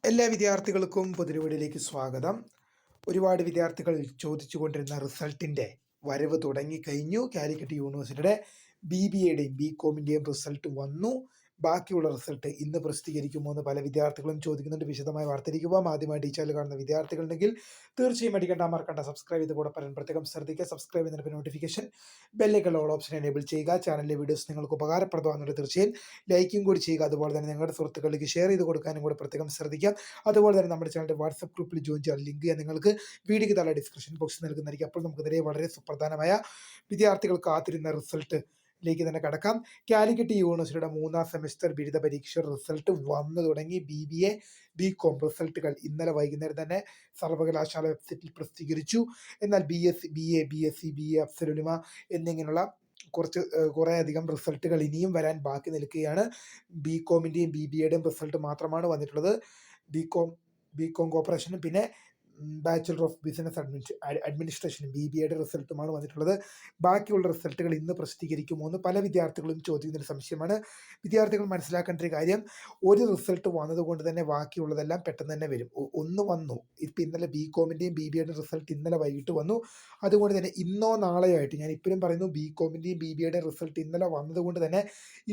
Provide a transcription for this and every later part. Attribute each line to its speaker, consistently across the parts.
Speaker 1: എല്ലാ വിദ്യാർത്ഥികൾക്കും പൊതുപരീക്ഷയിലേക്ക് സ്വാഗതം. ഒരുപാട് വിദ്യാർത്ഥികൾ ചോദിച്ചുകൊണ്ടിരുന്ന റിസൾട്ടിൻ്റെ വരവ് തുടങ്ങിക്കഴിഞ്ഞു. കാലിക്കറ്റ് യൂണിവേഴ്സിറ്റിയുടെ BBAയുടെയും BCOMൻ്റെയും റിസൾട്ട് വന്നു. ബാക്കിയുള്ള റിസൾട്ട് ഇന്ന് പ്രസിദ്ധീകരിക്കുമോ എന്ന് പല വിദ്യാർത്ഥികളും ചോദിക്കുന്നുണ്ട്. വിശദമായ വാർത്തയിലേക്ക് പോകാം. ആദ്യമായിട്ട് ഈ ചാനൽ കാണുന്ന വിദ്യാർത്ഥികളുണ്ടെങ്കിൽ തീർച്ചയായും മറക്കണ്ട സബ്സ്ക്രൈബ് ചെയ്ത് കൂടെ പറയാൻ പ്രത്യേകം ശ്രദ്ധിക്കുക. സബ്സ്ക്രൈബ് ചെയ്യുന്നതിന് notification bell icon all option enable ചെയ്യുക. ചാനലിലെ വീഡിയോസ് നിങ്ങൾക്ക് ഉപകാരപ്രദമാകുന്നുണ്ട് തീർച്ചയായും ലൈക്കും കൂടി ചെയ്യുക. അതുപോലെ തന്നെ നിങ്ങളുടെ സുഹൃത്തുക്കളിലേക്ക് ഷെയർ ചെയ്ത് കൊടുക്കാനും കൂടെ പ്രത്യേകം ശ്രദ്ധിക്കാം. അതുപോലെ തന്നെ നമ്മുടെ ചാനലിൻ്റെ വാട്സപ്പ് ഗ്രൂപ്പിൽ ജോയിൻ ചെയ്യാൻ ലിങ്ക് ഞാൻ നിങ്ങൾക്ക് വീഡിയോയ്ക്ക് താഴെ ഡിസ്ക്രിപ്ഷൻ ബോക്സിൽ നൽകുന്നതായിരിക്കും. അപ്പോൾ നമുക്കിതിരെ വളരെ സുപ്രധാനമായ വിദ്യാർത്ഥികൾ കാത്തിരുന്ന റിസൾട്ടിലേക്ക് തന്നെ കടക്കാം. കാലിക്കറ്റ് യൂണിവേഴ്സിറ്റിയുടെ 3ാം സെമസ്റ്റർ ബിരുദ പരീക്ഷ റിസൾട്ട് വന്നു തുടങ്ങി. BBA BCom റിസൾട്ടുകൾ ഇന്നലെ വൈകുന്നേരം തന്നെ സർവകലാശാല വെബ്സൈറ്റിൽ പ്രസിദ്ധീകരിച്ചു. എന്നാൽ BSc BA BSc BA Afzal-ul-Ulama എന്നിങ്ങനെയുള്ള കുറേ അധികം റിസൾട്ടുകൾ ഇനിയും വരാൻ ബാക്കി നിൽക്കുകയാണ്. BComൻ്റെയും BBAയുടെയും റിസൾട്ട് മാത്രമാണ് വന്നിട്ടുള്ളത്. BCom കോർപ്പറേഷനും പിന്നെ ബാച്ചുലർ ഓഫ് ബിസിനസ് അഡ്മിനിസ്ട്രേഷനും BBAയുടെ റിസൾട്ടുമാണ് വന്നിട്ടുള്ളത്. ബാക്കിയുള്ള റിസൾട്ടുകൾ ഇന്ന് പ്രസിദ്ധീകരിക്കുമോ എന്ന് പല വിദ്യാർത്ഥികളും ചോദിക്കുന്നൊരു സംശയമാണ്. വിദ്യാർത്ഥികൾ മനസ്സിലാക്കേണ്ട ഒരു കാര്യം, ഒരു റിസൾട്ട് വന്നതുകൊണ്ട് തന്നെ ബാക്കിയുള്ളതെല്ലാം പെട്ടെന്ന് തന്നെ വരും. ഒന്ന് വന്നു, ഇപ്പം ഇന്നലെ BComൻ്റെയും BBAയുടെയും റിസൾട്ട് ഇന്നലെ വൈകിട്ട് വന്നു. അതുകൊണ്ട് തന്നെ ഇന്നോ നാളെയോ ആയിട്ട്, ഞാൻ ഇപ്പോഴും പറയുന്നു, BComൻ്റെയും BBAയുടെയും റിസൾട്ട് ഇന്നലെ വന്നതുകൊണ്ട് തന്നെ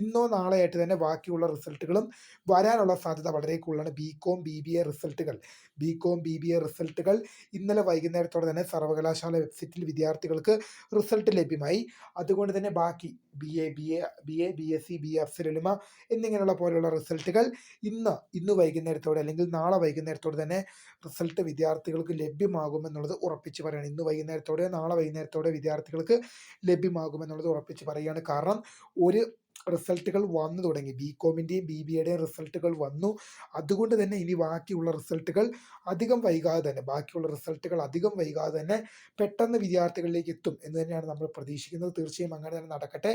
Speaker 1: ഇന്നോ നാളെയായിട്ട് തന്നെ ബാക്കിയുള്ള റിസൾട്ടുകളും വരാനുള്ള സാധ്യത വളരെ കൂടുതലാണ്. BCom BBA റിസൾട്ടുകൾ ഇന്നലെ വൈകുന്നേരത്തോടെ തന്നെ സർവകലാശാല വെബ്സൈറ്റിൽ വിദ്യാർത്ഥികൾക്ക് റിസൾട്ട് ലഭ്യമായി. അതുകൊണ്ട് തന്നെ ബാക്കി BA BSc BA അഫ്സലുലുമ എന്നിങ്ങനെയുള്ള പോലെയുള്ള റിസൾട്ടുകൾ ഇന്ന് വൈകുന്നേരത്തോടെ അല്ലെങ്കിൽ നാളെ വൈകുന്നേരത്തോടെ തന്നെ റിസൾട്ട് വിദ്യാർത്ഥികൾക്ക് ലഭ്യമാകുമെന്നുള്ളത് ഉറപ്പിച്ച് പറയുകയാണ്. ഇന്ന് വൈകുന്നേരത്തോടെ നാളെ വൈകുന്നേരത്തോടെ വിദ്യാർത്ഥികൾക്ക് ലഭ്യമാകുമെന്നുള്ളത് ഉറപ്പിച്ച് പറയുകയാണ്. കാരണം ഒരു റിസൾട്ടുകൾ വന്നു തുടങ്ങി. BComൻ്റെയും BBAയുടെയും റിസൾട്ടുകൾ വന്നു. അതുകൊണ്ട് തന്നെ ഇനി ബാക്കിയുള്ള റിസൾട്ടുകൾ അധികം വൈകാതെ തന്നെ പെട്ടെന്ന് വിദ്യാർത്ഥികളിലേക്ക് എത്തും എന്ന് തന്നെയാണ് നമ്മൾ പ്രതീക്ഷിക്കുന്നത്. തീർച്ചയായും അങ്ങനെ തന്നെ നടക്കട്ടെ.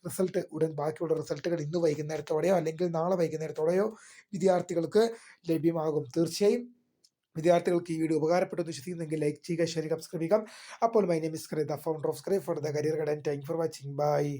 Speaker 1: റിസൾട്ട് ഉടൻ ബാക്കിയുള്ള റിസൾട്ടുകൾ ഇന്ന് വൈകുന്നേരത്തോടെയോ അല്ലെങ്കിൽ നാളെ വൈകുന്നേരത്തോടെയോ വിദ്യാർത്ഥികൾക്ക് ലഭ്യമാകും. തീർച്ചയായും വിദ്യാർത്ഥികൾക്ക് ഈ വീഡിയോ ഉപകാരപ്പെട്ടു എന്ന് വിശ്വസിക്കുന്നെങ്കിൽ ലൈക്ക് ചെയ്യുക, ഷെയർ ചെയ്യുക, സബ്സ്ക്രൈബ് ചെയ്യുക. അപ്പോൾ മൈ നെയിം ഇസ് ക്രൈ, the founder of scribe for the career guide. Thank you for watching. By.